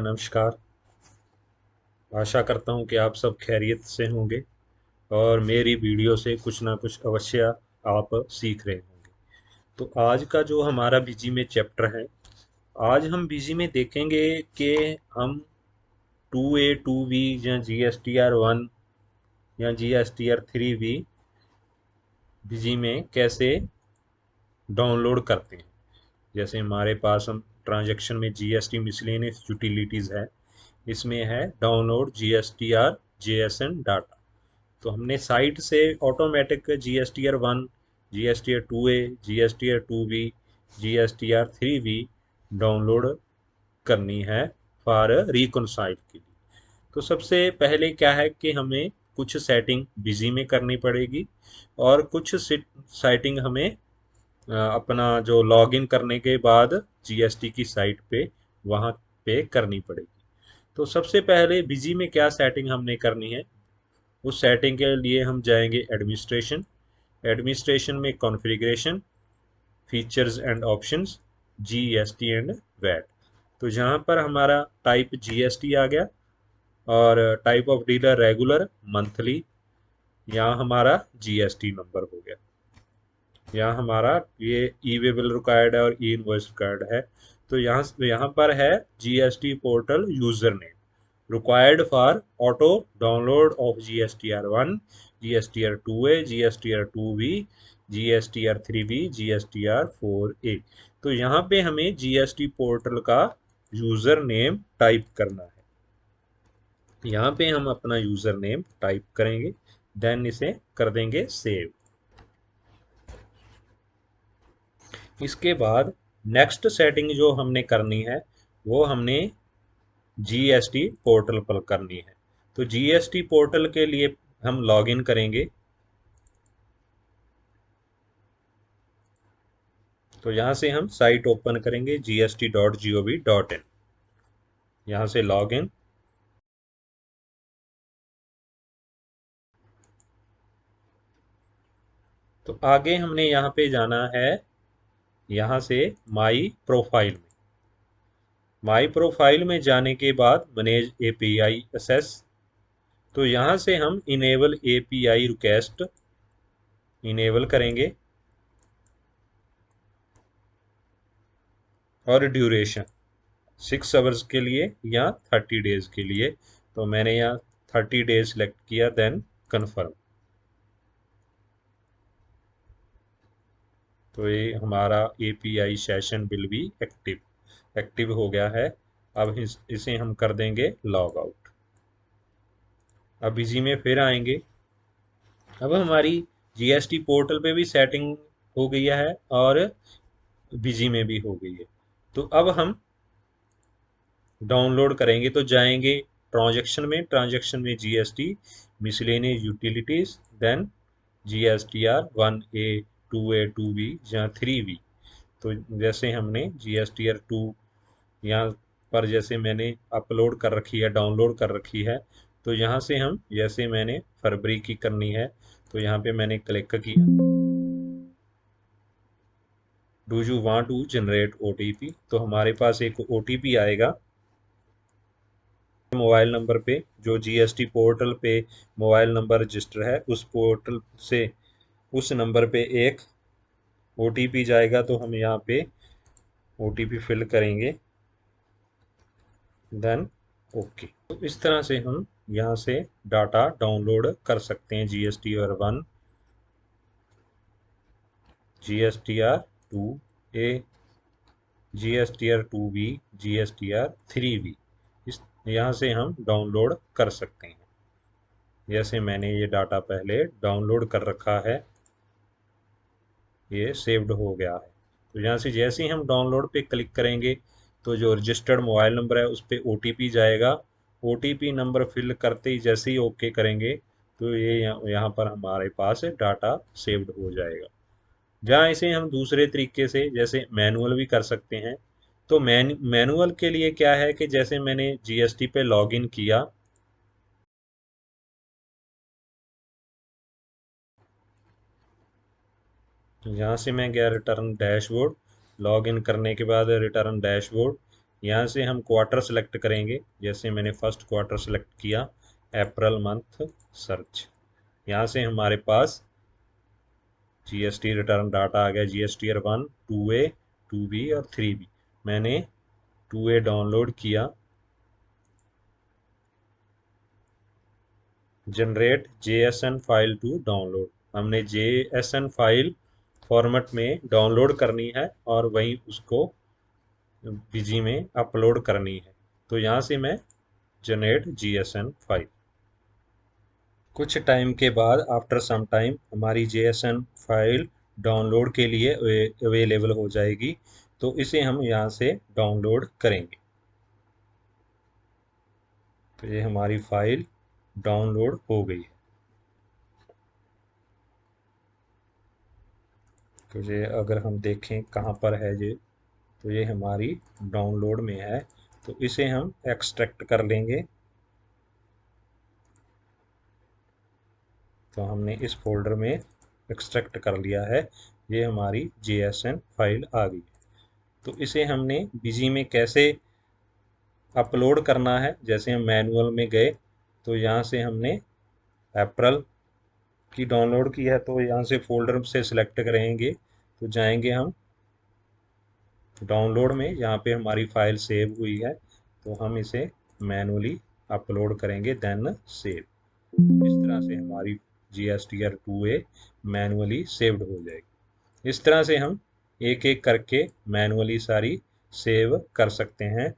नमस्कार। आशा करता हूँ कि आप सब खैरियत से होंगे और मेरी वीडियो से कुछ ना कुछ अवश्य आप सीख रहे होंगे। तो आज का जो हमारा बीजी में चैप्टर है, आज हम बीजी में देखेंगे कि हम 2A 2B या GSTR 1 या GSTR 3B बीजी में कैसे डाउनलोड करते हैं। जैसे हमारे पास हम ट्रांजैक्शन में जीएसटी मिसलेनियस यूटिलिटीज़ है, इसमें है डाउनलोड GSTR JSN डाटा। तो हमने साइट से automatic GSTR 1, GSTR 2A, GSTR 2B, GSTR 3B download करनी है फॉर रिकनसाइल के लिए। तो सबसे पहले क्या है कि हमें कुछ सेटिंग बिजी में करनी पड़ेगी और कुछ सेटिंग हमें अपना जो लॉगिन करने के बाद जीएसटी की साइट पे वहाँ पे करनी पड़ेगी। तो सबसे पहले बिजी में क्या सेटिंग हमने करनी है, उस सेटिंग के लिए हम जाएंगे एडमिनिस्ट्रेशन। एडमिनिस्ट्रेशन में configuration, features and options, GST and VAT. तो जहाँ पर हमारा टाइप जीएसटी आ गया और type of dealer regular monthly, यहाँ हमारा जीएसटी नंबर हो गया। यहाँ हमारा ये ई वे बिल रिक्वायर्ड है और ई इनवॉइस रिक्वायर्ड है। तो यहाँ पर है GST portal user name required for auto download of GSTR 1, GSTR 2A, GSTR 2B, GSTR 3B, GSTR 4A। तो यहाँ पे हमें जीएसटी पोर्टल का यूजर नेम टाइप करना है। यहाँ पे हम अपना यूजर नेम टाइप करेंगे, देन इसे कर देंगे सेव। इसके बाद नेक्स्ट सेटिंग जो हमने करनी है वो हमने जीएसटी पोर्टल पर करनी है। तो जीएसटी पोर्टल के लिए हम लॉगिन करेंगे। तो यहाँ से हम साइट ओपन करेंगे gst.gov.in। यहाँ से लॉगिन। तो आगे हमने यहाँ पे जाना है, यहाँ से माई प्रोफाइल में। माई प्रोफाइल में जाने के बाद मैनेज एपीआई एक्सेस। तो यहाँ से हम इनेबल एपीआई रिक्वेस्ट इनेबल करेंगे और ड्यूरेशन 6 आवर्स के लिए या 30 डेज के लिए। तो मैंने यहाँ 30 डेज सेलेक्ट किया, देन कन्फर्म। तो ये हमारा API session will be active हो गया है। अब इसे हम कर देंगे लॉग आउट। अब इसी में फिर आएंगे। अब हमारी जीएसटी पोर्टल पे भी सेटिंग हो गई है और बिजी में भी हो गई है। तो अब हम डाउनलोड करेंगे। तो जाएंगे ट्रांजैक्शन में GST miscellaneous utilities, then GSTR 1A 2A 2B या 3B। तो जैसे हमने GSTR 2 यहाँ पर जैसे मैंने अपलोड कर रखी है, डाउनलोड कर रखी है, तो यहाँ से हम जैसे मैंने फरवरी की करनी है तो यहाँ पे मैंने क्लिक किया, do you want to generate OTP। तो हमारे पास एक OTP आएगा मोबाइल नंबर पे, जो जीएसटी पोर्टल पे मोबाइल नंबर रजिस्टर है उस पोर्टल से उस नंबर पे एक OTP जाएगा। तो हम यहाँ पे OTP फिल करेंगे, देन ओके। तो इस तरह से हम यहाँ से डाटा डाउनलोड कर सकते हैं। GSTR 1, GSTR 2A, GSTR 2B, GSTR 3B। इस यहाँ से हम डाउनलोड कर सकते हैं। जैसे मैंने ये डाटा पहले डाउनलोड कर रखा है, ये सेव्ड हो गया है। तो यहाँ से जैसे ही हम डाउनलोड पे क्लिक करेंगे तो जो रजिस्टर्ड मोबाइल नंबर है उस पर OTP जाएगा। OTP नंबर फिल करते ही जैसे ही ओके करेंगे तो ये यहाँ पर हमारे पास डाटा सेव्ड हो जाएगा। जहाँ इसे हम दूसरे तरीके से जैसे मैनुअल भी कर सकते हैं। तो मैनुअल के लिए क्या है कि जैसे मैंने जीएसटी पे लॉगिन किया, तो यहाँ से मैं गया रिटर्न डैशबोर्ड। लॉग इन करने के बाद रिटर्न डैशबोर्ड, यहाँ से हम क्वार्टर सेलेक्ट करेंगे। जैसे मैंने फर्स्ट क्वार्टर सेलेक्ट किया, अप्रैल मंथ, सर्च। यहाँ से हमारे पास जीएसटी रिटर्न डाटा आ गया। जीएसटी ईयर 1, 2A, 2B और 3B। मैंने 2A डाउनलोड किया। Generate JSN file to download. हमने JSN फाइल फॉर्मेट में डाउनलोड करनी है और वहीं उसको बीजी में अपलोड करनी है। तो यहाँ से मैं जनरेट JSN फाइल। कुछ टाइम के बाद, आफ्टर सम टाइम, हमारी JSN फाइल डाउनलोड के लिए अवेलेबल हो जाएगी। तो इसे हम यहाँ से डाउनलोड करेंगे। तो ये हमारी फाइल डाउनलोड हो गई है। तो ये अगर हम देखें कहाँ पर है ये, तो ये हमारी डाउनलोड में है। तो इसे हम एक्सट्रैक्ट कर लेंगे। तो हमने इस फोल्डर में एक्सट्रैक्ट कर लिया है। ये हमारी JSN फाइल आ गई। तो इसे हमने बीजी में कैसे अपलोड करना है, जैसे हम मैनुअल में गए तो यहाँ से हमने अप्रैल की डाउनलोड की है, तो यहाँ से फोल्डर से सिलेक्ट करेंगे। तो जाएंगे हम डाउनलोड में, यहाँ पे हमारी फाइल सेव हुई है। तो हम इसे मैनुअली अपलोड करेंगे, देन सेव। इस तरह से हमारी GSTR 2A मैनुअली सेव्ड हो जाएगी। इस तरह से हम एक एक करके मैनुअली सारी सेव कर सकते हैं।